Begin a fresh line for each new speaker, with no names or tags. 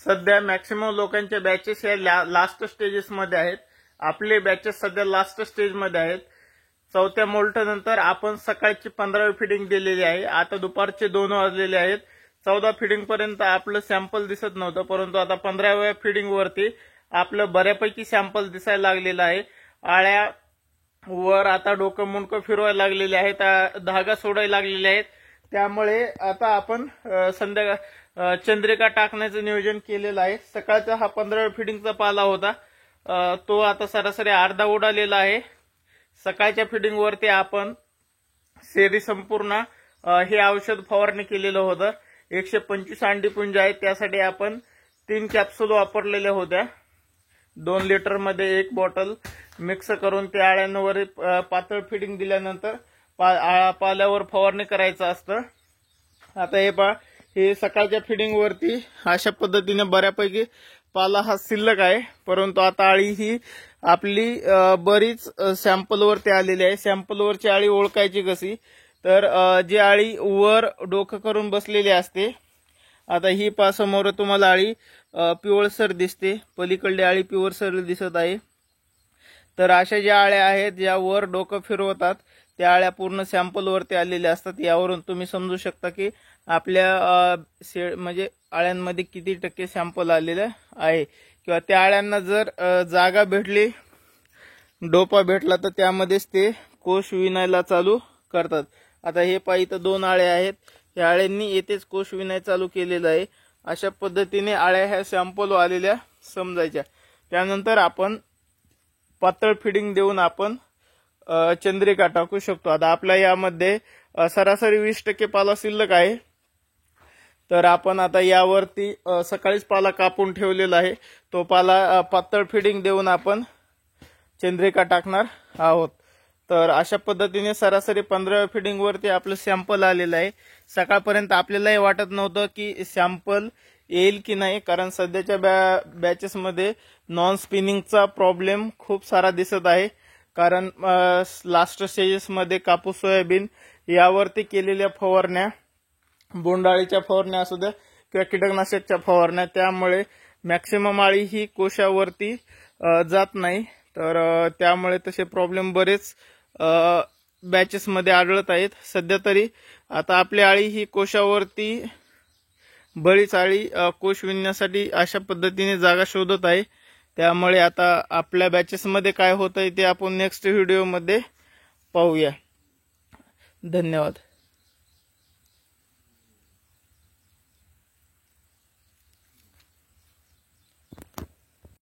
सध्या मॅक्सिमम लोकांच्या बॅचेस या लास्ट स्टेजेस मध्ये आहेत। आपले बॅचेस सध्या लास्ट स्टेज मध्ये आहेत। चौथ्या मोल्ट नंतर आपण सकाळची 15वी फिडिंग दिलेली आहे। आता दुपारचे 2 वाजलेले आहेत। 14 फिडिंग पर्यंत आपलं सॅम्पल दिसत नव्हतं, परंतु आता 15व्या फिडिंग वरती आपलं बऱ्यापैकी सॅम्पल दिसायला लागलेलं आहे। आळ्या वर आता डोकं मुंडकं फिरवायला लागलेले आहेत, धागा सोडायला लागलेले आहेत। त्यामुळे आता आपण चंद्रिका टाकण्याचं नियोजन केलेलं आहे। सकाळचा हा 15व्या फिडिंगचा पाला होता, तो आता सरासरी अर्धा उडालेला आहे। सकाळच्या फिडिंग वरती आपण सेरी संपूर्ण हे औषध फवारणी केलेलं होतं। 125 अंडीपुंज आहेत, त्यासाठी आपण 3 कॅप्सूल वापरलेल्या होत्या। 2 लिटर मध्ये 1 बॉटल मिक्स करून त्या आळ्यांवर पातळ फिडिंग दिल्यानंतर पाल्यावर फवारणी करायचं असतं। आता हे पहा, हे सकाळच्या फिडिंग वरती अशा पद्धतीने बऱ्यापैकी पाला हा शिल्लक आहे, परंतु आता आळी ही आपली बरीच सॅम्पल वरती आलेली आहे। सॅम्पल वरची आळी ओळखायची कशी, तर जी आळी वर डोकं करून बसलेली असते, आता ही पहा समोर तुम्हाला आळी पिवळसर दिसते, पलीकडली आळी पिवळसर दिसत आहे। तर अशा ज्या आळ्या आहेत ज्या वर डोकं फिरवतात त्या आळ्या पूर्ण सॅम्पल वरती आलेल्या असतात। यावरून तुम्ही समजू शकता की आपल्या म्हणजे आळ्यांमध्ये किती टक्के सॅम्पल आलेले आहे, किंवा त्या आळ्यांना जर जागा भेटली, डोपा भेटला, तर त्यामध्येच ते कोश विणायला चालू करतात। आता हे पहा, इथं 2 आळ्या आहेत, या आळ्यांनी येथेच कोश विणाय चालू केलेलं आहे। अशा पद्धतीने आळ्या ह्या सॅम्पल आलेल्या समजायच्या। त्यानंतर आपण पातळ फिडिंग देऊन आपण चंद्रिका टाकू शकतो। आता आपल्या यामध्ये सरासरी 20% पाला शिल्लक आहे, तर आपण आता यावरती सकाळीच पाला कापून ठेवलेला आहे। तो पाला पातळ फिडिंग देऊन आपण चंद्रिका टाकणार आहोत। तर अशा पद्धतीने सरासरी 15व्या फिडिंग वरती आपलं सॅम्पल आलेलं आहे। सकाळपर्यंत आपल्यालाही वाटत नव्हतं की सॅम्पल येईल की नाही, कारण सध्याच्या बॅचेस मध्ये नॉन स्पिनिंगचा प्रॉब्लेम खूप सारा दिसत आहे। कारण लास्ट स्टेजेस मध्ये कापूस सोयाबीन यावरती केलेल्या फवारण्या, बोंडाळीच्या फवारण्या असू द्या किंवा कीटकनाशकच्या फवारण्या, त्यामुळे मॅक्सिमम आळी ही कोशावरती जात नाही। तर त्यामुळे तसे प्रॉब्लेम बरेच बॅचेस मध्ये आढळत आहेत। सध्या तरी आता आपली आळी ही कोशावरती बरीच आळी कोश विणण्यासाठी अशा पद्धतीने जागा शोधत आहे। त्यामुळे आता आपल्या बॅचेस मध्ये काय होतंय ते आपण नेक्स्ट व्हिडिओ मध्ये पाहूया। धन्यवाद।